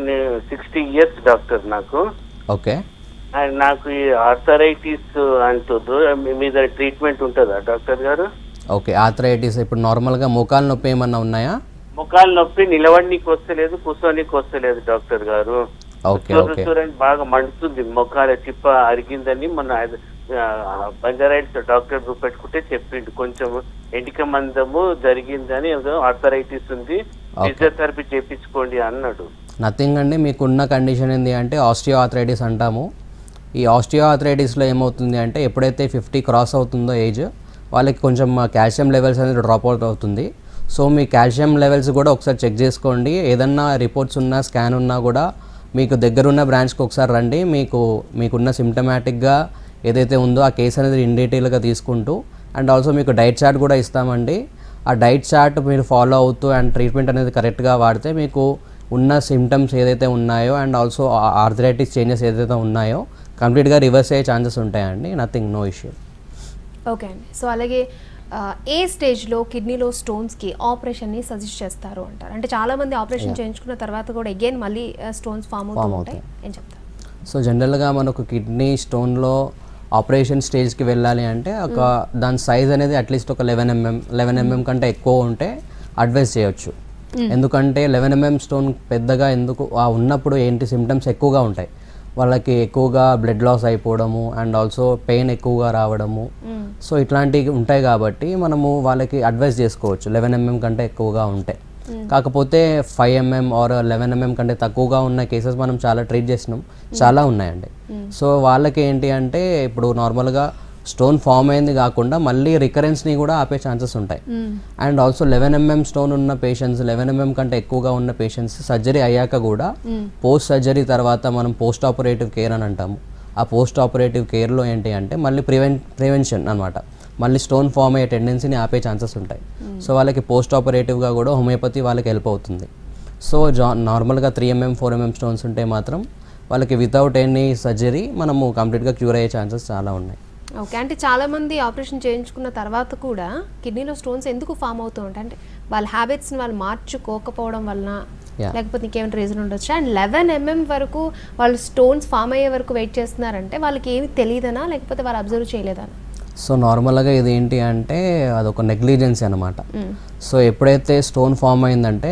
60 years డాక్టర్ నాకు. ఓకే. అండ్ నాకు ఈ ఆర్థరైటిస్ అంటుండ్రు, మీద ట్రీట్మెంట్ ఉంటుందా డాక్టర్ గారు? ఓకే, ఆర్థరైటిస్ ఇప్పుడు నార్మల్గా మోకాలు నొప్పి ఏమన్నా ఉన్నాయా? మోకాలు నొప్పి నిలవడానికి వస్తలేదు, కూర్చోనికి వస్తలేదు డాక్టర్ గారు. చూడండి బాగా మండుతుంది, మోకాల చిప్ప అరిగిందని మొన్న బంజారాయిడ్స్ డాక్టర్ చూపెట్టుకుంటే చెప్పిండు, కొంచెం ఎంటిక మందము జరిగిందని, ఆర్థరైటిస్ ఉంది, ఫిజియోథెరపీ చేయించుకోండి అన్నాడు. నథింగ్ అండి, మీకున్న కండిషన్ ఏంటి అంటే ఆస్టియో ఆర్థరైటిస్ అంటాము. ఈ ఆస్టియో ఆర్థరైటిస్లో ఏమవుతుంది అంటే ఎప్పుడైతే 50 క్రాస్ అవుతుందో ఏజ్, వాళ్ళకి కొంచెం కాల్షియం లెవెల్స్ అనేది డ్రాప్ అవుట్ అవుతుంది. సో మీ కాల్షియం లెవెల్స్ కూడా ఒకసారి చెక్ చేసుకోండి. ఏదన్నా రిపోర్ట్స్ ఉన్నా స్కాన్ ఉన్నా కూడా మీకు దగ్గరున్న బ్రాంచ్కి ఒకసారి రండి. మీకున్న సిమ్టమాటిక్గా ఏదైతే ఉందో ఆ కేసు అనేది ఇన్ డీటెయిల్గా తీసుకుంటూ అండ్ ఆల్సో మీకు డైట్ చార్ట్ కూడా ఇస్తామండి. ఆ డైట్ చార్ట్ మీరు ఫాలో అవుతూ అండ్ ట్రీట్మెంట్ అనేది కరెక్ట్గా వాడితే మీకు ఉన్న సిమ్టమ్స్ ఏదైతే ఉన్నాయో అండ్ ఆల్సో ఆర్థరైటిస్ చేంజెస్ ఏదైతే ఉన్నాయో కంప్లీట్గా రివర్స్ అయ్యే ఛాన్సెస్ ఉంటాయండి. Nothing, no issue. ఓకే అండి, సో అలాగే ఏ స్టేజ్లో కిడ్నీలో స్టోన్స్కి ఆపరేషన్ని సజెస్ట్ చేస్తారు అంటారు? అంటే చాలామంది ఆపరేషన్ చేయించుకున్న తర్వాత కూడా అగైన్ మళ్ళీ స్టోన్స్ ఫామ్ అవుతాయి, ఏం చెప్తారు? సో జనరల్గా మనకు కిడ్నీ స్టోన్లో ఆపరేషన్ స్టేజ్కి వెళ్ళాలి అంటే ఒక దాని సైజ్ అనేది అట్లీస్ట్ ఒక 11 mm కంటే ఎక్కువ ఉంటే అడ్వైస్ చేయొచ్చు. ఎందుకంటే 11 mm స్టోన్ పెద్దగా ఎందుకు ఉన్నప్పుడు ఏంటి సిమ్టమ్స్ ఎక్కువగా ఉంటాయి, వాళ్ళకి ఎక్కువగా బ్లడ్ లాస్ అయిపోవడము అండ్ ఆల్సో పెయిన్ ఎక్కువగా రావడము, సో ఇట్లాంటివి ఉంటాయి కాబట్టి మనము వాళ్ళకి అడ్వైస్ చేసుకోవచ్చు 11 mm కంటే ఎక్కువగా ఉంటే. కాకపోతే 5 mm ఆర్ 11 mm కంటే తక్కువగా ఉన్న కేసెస్ మనం చాలా ట్రీట్ చేసినాం, చాలా ఉన్నాయండి. సో వాళ్ళకి ఏంటి అంటే ఇప్పుడు నార్మల్గా స్టోన్ ఫామ్ అయింది కాకుండా మళ్ళీ రికరెన్స్ని కూడా ఆపే ఛాన్సెస్ ఉంటాయి. అండ్ ఆల్సో 11 mm స్టోన్ ఉన్న పేషెంట్స్, 11 mm కంటే ఎక్కువగా ఉన్న పేషెంట్స్ సర్జరీ అయ్యాక కూడా పోస్ట్ సర్జరీ తర్వాత మనం పోస్ట్ ఆపరేటివ్ కేర్ అని అంటాము. ఆ పోస్ట్ ఆపరేటివ్ కేర్లో ఏంటి అంటే మళ్ళీ ప్రివెన్షన్ అనమాట, మళ్ళీ స్టోన్ ఫామ్ అయ్యే టెండెన్సీని ఆపే ఛాన్సెస్ ఉంటాయి. సో వాళ్ళకి పోస్ట్ ఆపరేటివ్గా కూడా హోమియోపతి వాళ్ళకి హెల్ప్ అవుతుంది. సో నార్మల్గా 3 mm 4 mm స్టోన్స్ ఉంటే మాత్రం వాళ్ళకి వితౌట్ ఎనీ సర్జరీ మనము కంప్లీట్గా క్యూర్ అయ్యే ఛాన్సెస్ చాలా ఉన్నాయి. ఓకే, అంటే చాలామంది ఆపరేషన్ చేయించుకున్న తర్వాత కూడా కిడ్నీలో స్టోన్స్ ఎందుకు ఫామ్ అవుతూ ఉంటాయి అంటే వాళ్ళ హ్యాబిట్స్ని వాళ్ళు మార్చుకోకపోవడం వలన, లేకపోతే ఇంకేమైనా రీజన్ ఉండొచ్చు. అండ్ 11 mm వరకు వాళ్ళు స్టోన్స్ ఫామ్ అయ్యే వరకు వెయిట్ చేస్తున్నారంటే వాళ్ళకి ఏమి తెలియదనా, లేకపోతే వాళ్ళు అబ్జర్వ్ చేయలేదనా? సో నార్మల్గా ఇది ఏంటి అంటే అదొక నెగ్లిజెన్సీ అనమాట. సో ఎప్పుడైతే స్టోన్ ఫామ్ అయిందంటే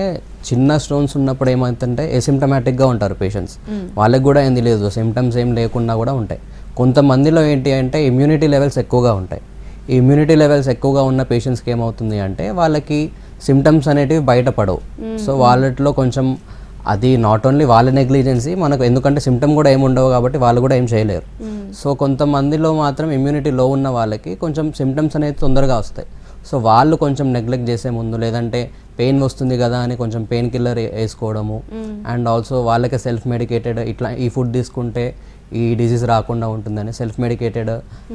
చిన్న స్టోన్స్ ఉన్నప్పుడు ఏమవుతుందంటే ఎసిమ్టమాటిక్గా ఉంటారు పేషెంట్స్, వాళ్ళకి కూడా ఏం తెలియదు, సిమ్టమ్స్ ఏం లేకుండా కూడా ఉంటాయి. కొంతమందిలో ఏంటి అంటే ఇమ్యూనిటీ లెవెల్స్ ఎక్కువగా ఉంటాయి. ఈ ఇమ్యూనిటీ లెవెల్స్ ఎక్కువగా ఉన్న పేషెంట్స్కి ఏమవుతుంది అంటే వాళ్ళకి సిమ్టమ్స్ అనేటివి బయటపడవు. సో వాళ్ళలో కొంచెం అది నాట్ ఓన్లీ వాళ్ళ నెగ్లిజెన్సీ మనకు, ఎందుకంటే సిమ్టమ్ కూడా ఏమి ఉండవు కాబట్టి వాళ్ళు కూడా ఏం చేయలేరు. సో కొంతమందిలో మాత్రం ఇమ్యూనిటీ లో ఉన్న వాళ్ళకి కొంచెం సిమ్టమ్స్ అనేది తొందరగా వస్తాయి. సో వాళ్ళు కొంచెం నెగ్లెక్ట్ చేసే ముందు, లేదంటే పెయిన్ వస్తుంది కదా అని కొంచెం పెయిన్ కిల్లర్ వేసుకోవడము, అండ్ ఆల్సో వాళ్ళకి సెల్ఫ్ మెడికేటెడ్ ఇట్లా ఈ ఫుడ్ తీసుకుంటే ఈ డిజీజ్ రాకుండా ఉంటుందని self medicated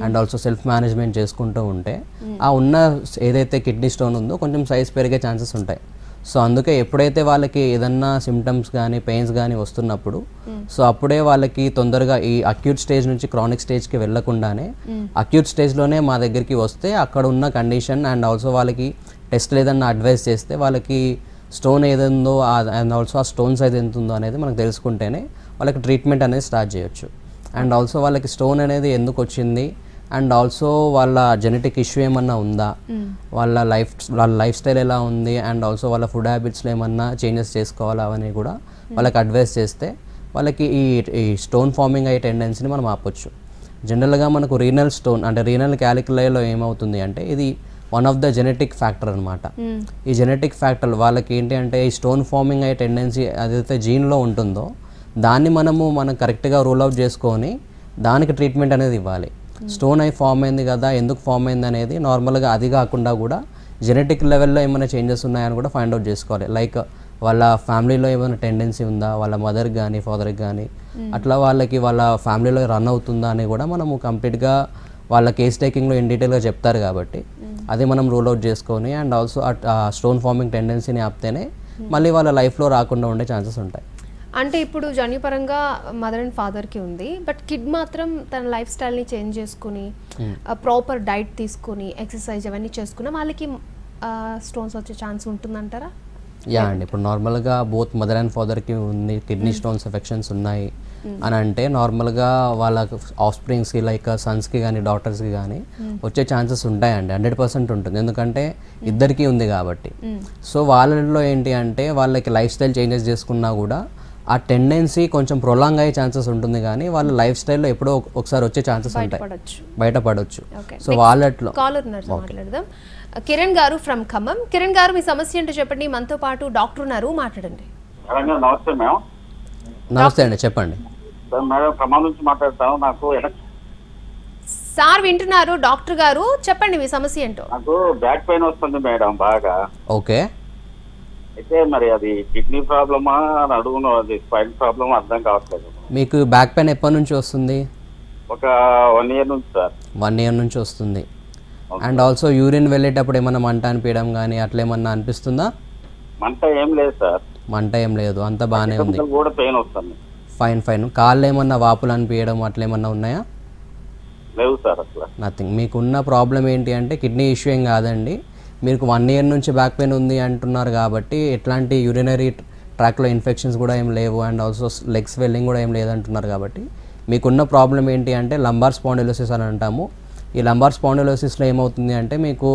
and also self management చేసుకుంటూ ఉంటే ఆ ఉన్న ఏదైతే కిడ్నీ స్టోన్ ఉందో కొంచెం సైజ్ పెరిగే ఛాన్సెస్ ఉంటాయి. సో అందుకే ఎప్పుడైతే వాళ్ళకి ఏదన్నా సిమ్టమ్స్ కానీ పెయిన్స్ కానీ వస్తున్నప్పుడు సో అప్పుడే వాళ్ళకి తొందరగా ఈ అక్యూట్ స్టేజ్ నుంచి క్రానిక్ స్టేజ్కి వెళ్ళకుండానే అక్యూట్ స్టేజ్లోనే మా దగ్గరికి వస్తే అక్కడ ఉన్న కండిషన్ అండ్ ఆల్సో వాళ్ళకి టెస్ట్ ఏదన్నా అడ్వైస్ చేస్తే వాళ్ళకి స్టోన్ ఏదందో అండ్ ఆల్సో ఆ స్టోన్ సైజ్ ఎంత ఉందో అనేది మనకు తెలుసుకుంటేనే వాళ్ళకి ట్రీట్మెంట్ అనేది స్టార్ట్ చేయొచ్చు. అండ్ ఆల్సో వాళ్ళకి స్టోన్ అనేది ఎందుకు వచ్చింది అండ్ ఆల్సో వాళ్ళ జెనెటిక్ ఇష్యూ ఏమన్నా ఉందా, వాళ్ళ లైఫ్ స్టైల్ ఎలా ఉంది అండ్ ఆల్సో వాళ్ళ ఫుడ్ హ్యాబిట్స్లో ఏమన్నా చేంజెస్ చేసుకోవాలా అవన్నీ కూడా వాళ్ళకి అడ్వైస్ చేస్తే వాళ్ళకి ఈ స్టోన్ ఫార్మింగ్ అయ్యే టెండెన్సీని మనం ఆపొచ్చు. జనరల్గా మనకు రీనల్ స్టోన్ అంటే రీనల్ క్యాలిక్యులైలో ఏమవుతుంది అంటే ఇది one of the genetic factor అనమాట. ఈ జెనెటిక్ ఫ్యాక్టర్ వాళ్ళకి ఏంటి అంటే ఈ స్టోన్ ఫార్మింగ్ అయ్యే టెండెన్సీ అదైతే జీన్లో ఉంటుందో దాన్ని మనం కరెక్ట్గా రూల్ అవుట్ చేసుకొని దానికి ట్రీట్మెంట్ అనేది ఇవ్వాలి. స్టోన్ అయి ఫామ్ అయింది కదా, ఎందుకు ఫామ్ అయింది అనేది నార్మల్గా అది కాకుండా కూడా జెనెటిక్ లెవెల్లో ఏమైనా చేంజెస్ ఉన్నాయని కూడా ఫైండ్ అవుట్ చేసుకోవాలి. లైక్ వాళ్ళ ఫ్యామిలీలో ఏమైనా టెండెన్సీ ఉందా, వాళ్ళ మదర్కి కానీ ఫాదర్కి కానీ అట్లా వాళ్ళకి వాళ్ళ ఫ్యామిలీలో రన్ అవుతుందా అని కూడా మనము కంప్లీట్గా వాళ్ళ కేస్ టేకింగ్లో ఇన్ డీటెయిల్గా చెప్తారు కాబట్టి అది మనం రూల్ అవుట్ చేసుకొని అండ్ ఆల్సో స్టోన్ ఫార్మింగ్ టెండెన్సీని ఆపితేనే మళ్ళీ వాళ్ళ లైఫ్లో రాకుండా ఉండే ఛాన్సెస్ ఉంటాయి. అంటే ఇప్పుడు జన్యుపరంగా మదర్ అండ్ ఫాదర్కి ఉంది, బట్ కిడ్ మాత్రం తన లైఫ్ స్టైల్ని చేంజ్ చేసుకుని ప్రాపర్ డైట్ తీసుకుని ఎక్సర్సైజ్ అవన్నీ చేసుకున్న వాళ్ళకి స్టోన్స్ వచ్చే ఛాన్స్ ఉంటుందంటారా? యా అండి, ఇప్పుడు నార్మల్గా బోత్ మదర్ అండ్ ఫాదర్కి ఉంది కిడ్నీ స్టోన్స్ ఎఫెక్షన్స్ ఉన్నాయి అని అంటే నార్మల్గా వాళ్ళ ఆఫ్ స్ప్రింగ్స్కి లైక్ సన్స్కి కానీ డాటర్స్కి కానీ వచ్చే ఛాన్సెస్ ఉంటాయండి, 100% ఉంటుంది. ఎందుకంటే ఇద్దరికీ ఉంది కాబట్టి. సో వాళ్ళలో ఏంటి అంటే వాళ్ళకి లైఫ్ స్టైల్ చేంజెస్ చేసుకున్నా కూడా ఆ టెండెన్సీ కొంచెం ప్రొలాంగ్ అయ్యే ఛాన్సెస్ ఉంటుంది, కానీ వాళ్ళ లైఫ్ స్టైల్లో ఎప్పుడో ఒకసారి వచ్చే ఛాన్సెస్ ఉంటాయి, బయటపడవచ్చు. సో వాళ్ళట్లో మాట్లాడదాం. కిరణ్ గారు ఫ్రమ్ ఖమ్మం. కిరణ్ గారు మీ సమస్య ఏంటో చెప్పండి, మనతో పాటు డాక్టర్ ఉన్నారు, మాట్లాడండి. నమస్తే మేడం. నమస్తే అండి, చెప్పండి. మేడం ఖమ్మం నుంచి మాట్లాడతాను. నాకు సార్ వింటున్నారు, డాక్టర్ గారు చెప్పండి మీ సమస్య ఏంటో. నాకు బ్యాక్ పెయిన్ వస్తుంది మేడం బాగా. ఓకే, అయితే మరి అది కిడ్నీ ప్రాబ్లమా నడువును అది స్పైన్ ప్రాబ్లమా అర్థం కావట్లేదు. మీకు బ్యాక్ పెయిన్ ఎప్పటి నుంచి వస్తుంది? ఒక 1 year నుంచి సార్. 1 year నుంచి వస్తుంది. అండ్ ఆల్సో యూరిన్ వెళ్ళేటప్పుడు ఏమన్నా మంట అనిపించడం కానీ అట్లా ఏమన్నా అనిపిస్తుందా? మంట ఏం లేదు సార్. మంట ఏం లేదు, అంత బాగానే ఉంది. కూడా పెయిన్ వస్తుంది. ఫైన్. కాళ్ళు ఏమన్నా వాపులు అనిపించడం అట్లా ఏమన్నా ఉన్నాయా? లేవు సార్ అసలు. నథింగ్. మీకున్న ప్రాబ్లం ఏంటి అంటే కిడ్నీ ఇష్యూ ఏం కాదండి. మీకు 1 year నుంచి బ్యాక్ పెయిన్ ఉంది అంటున్నారు కాబట్టి ఎట్లాంటి యూరినరీ ట్రాక్లో ఇన్ఫెక్షన్స్ కూడా ఏం లేవు అండ్ ఆల్సో లెగ్ స్వెల్లింగ్ కూడా ఏం లేదంటున్నారు కాబట్టి మీకున్న ప్రాబ్లం ఏంటి అంటే లంబార్ స్పాండిలోసిస్ అని అంటాము. ఈ లంబార్ స్పాండిలోసిస్లో ఏమవుతుంది అంటే మీకు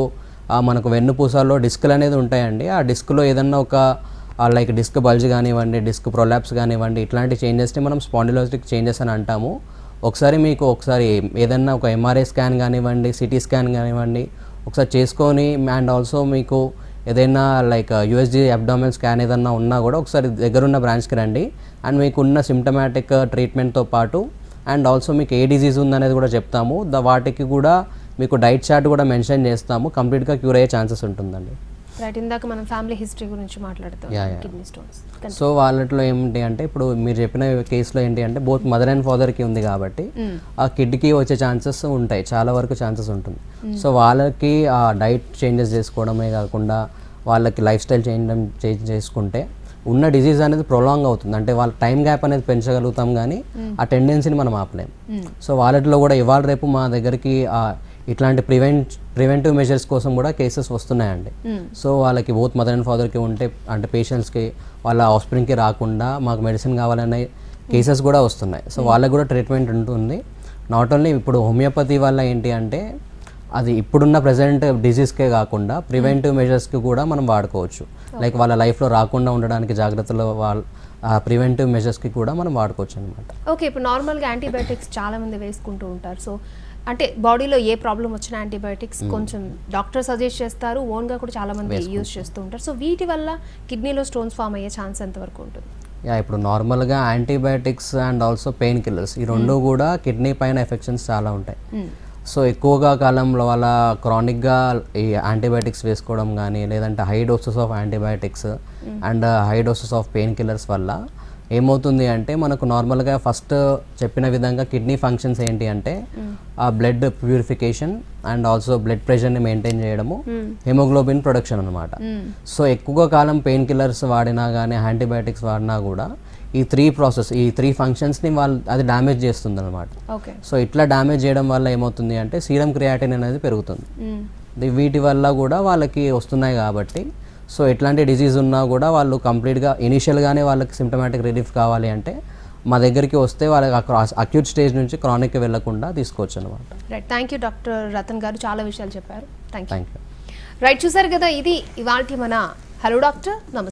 మనకు వెన్నుపూసల్లో డిస్క్లు అనేది ఉంటాయండి. ఆ డిస్క్లో ఏదన్నా ఒక లైక్ డిస్క్ బల్జ్ కానివ్వండి, డిస్క్ ప్రొలాప్స్ కానివ్వండి, ఇట్లాంటి చేంజెస్ని మనం స్పాండిలోసిటిక్ చేంజెస్ అని అంటాము. ఒకసారి ఏదన్నా ఒక MRI స్కాన్ కానివ్వండి, CT స్కాన్ కానివ్వండి ఒకసారి చేసుకొని అండ్ ఆల్సో మీకు ఏదైనా లైక్ USG అబ్డామినల్ స్కాన్ ఏదన్నా ఉన్నా కూడా ఒకసారి దగ్గరున్న బ్రాంచ్కి రండి అండ్ మీకున్న సిమ్టమాటిక్ ట్రీట్మెంట్తో పాటు అండ్ ఆల్సో మీకు ఏ డిజీజ్ ఉందనేది కూడా చెప్తాము. వాటికి కూడా మీకు డైట్ చార్ట్ కూడా మెన్షన్ చేస్తాము. కంప్లీట్గా క్యూర్ అయ్యే ఛాన్సెస్ ఉంటుందండి. రైట్, ఇందాక మనం ఫ్యామిలీ హిస్టరీ గురించి మాట్లాడుతాం. Kidney stones. సో వాళ్ళలో ఏంటి అంటే ఇప్పుడు మీరు చెప్పిన కేసులో ఏంటి అంటే బోత్ మదర్ అండ్ ఫాదర్కి ఉంది కాబట్టి ఆ కిడ్కి వచ్చే ఛాన్సెస్ ఉంటాయి, చాలా వరకు ఛాన్సెస్ ఉంటుంది. సో వాళ్ళకి ఆ డైట్ చేంజెస్ చేసుకోవడమే కాకుండా వాళ్ళకి లైఫ్ స్టైల్ చేంజ్ చేసుకుంటే ఉన్న డిజీజ్ అనేది ప్రొలాంగ్ అవుతుంది. అంటే వాళ్ళ టైం గ్యాప్ అనేది పెంచగలుగుతాం కానీ ఆ టెండెన్సీని మనం ఆపలేం. సో వాళ్ళలో కూడా ఇవాళ రేపు మా దగ్గరికి ఇట్లాంటి ప్రివెంటివ్ మెజర్స్ కోసం కూడా కేసెస్ వస్తున్నాయండి. సో వాళ్ళకి బోత్ మదర్ అండ్ ఫాదర్కి ఉంటే అంటే పేషెంట్స్కి వాళ్ళ ఆఫ్స్ప్రింగ్కి రాకుండా మాకు మెడిసిన్ కావాలనే కేసెస్ కూడా వస్తున్నాయి. సో వాళ్ళకి కూడా ట్రీట్మెంట్ ఉంటుంది. నాట్ ఓన్లీ ఇప్పుడు హోమియోపతి వల్ల ఏంటి అంటే అది ఇప్పుడున్న ప్రజెంట్ డిజీజ్కే కాకుండా ప్రివెంటివ్ మెజర్స్కి కూడా మనం వాడుకోవచ్చు. లైక్ వాళ్ళ లైఫ్లో రాకుండా ఉండడానికి జాగ్రత్తలు ప్రివెంటివ్ మెజర్స్కి కూడా మనం వాడుకోవచ్చు అనమాట. ఓకే, ఇప్పుడు నార్మల్గా యాంటీబయాటిక్స్ చాలామంది వేసుకుంటూ ఉంటారు. సో అంటే బాడీలో ఏ ప్రాబ్లం వచ్చినా యాంటీబయాటిక్స్ కొంచెం డాక్టర్ సజెస్ట్ చేస్తారు, ఓన్గా కూడా చాలామంది యూజ్ చేస్తూ ఉంటారు. సో వీటి వల్ల కిడ్నీలో స్టోన్స్ ఫామ్ అయ్యే ఛాన్స్ ఎంతవరకు ఉంటుంది? ఇప్పుడు నార్మల్గా antibiotics and also pain killers ఈ రెండు కూడా కిడ్నీ పైన ఎఫెక్షన్స్ చాలా ఉంటాయి. సో ఎక్కువగా కాలంలో వాళ్ళ క్రానిక్గా ఈ యాంటీబయాటిక్స్ వేసుకోవడం కానీ లేదంటే high doses of antibiotics and high doses of pain killers వల్ల ఏమవుతుంది అంటే మనకు నార్మల్గా ఫస్ట్ చెప్పిన విధంగా కిడ్నీ ఫంక్షన్స్ ఏంటి అంటే ఆ blood purification and also blood ప్రెషర్ని మెయింటైన్ చేయడము, హెమోగ్లోబిన్ ప్రొడక్షన్ అనమాట. సో ఎక్కువ కాలం పెయిన్ కిల్లర్స్ వాడినా కానీ యాంటీబయాటిక్స్ వాడినా కూడా ఈ త్రీ ఫంక్షన్స్ని అది డ్యామేజ్ చేస్తుంది అనమాట. సో ఇట్లా డ్యామేజ్ చేయడం వల్ల ఏమవుతుంది అంటే సీరం క్రియాటిన్ అనేది పెరుగుతుంది. వీటి వల్ల కూడా వాళ్ళకి వస్తున్నాయి కాబట్టి సో ఎట్లాంటి డిజీజ్ ఉన్నా కూడా వాళ్ళు కంప్లీట్గా ఇనీషియల్గానే వాళ్ళకి సిమ్టమాటిక్ రిలీఫ్ కావాలి అంటే మా దగ్గరికి వస్తే వాళ్ళకి అక్యూట్ స్టేజ్ నుంచి క్రానిక్కి వెళ్లకుండా తీసుకోవచ్చు అనమాట. Right, thank you doctor Ratan garu, చాలా విషయాలు చెప్పారు. Thank you. యూ. రైట్, చూసారు కదా, ఇది ఇవాల్టి మన హలో డాక్టర్. నమస్తే.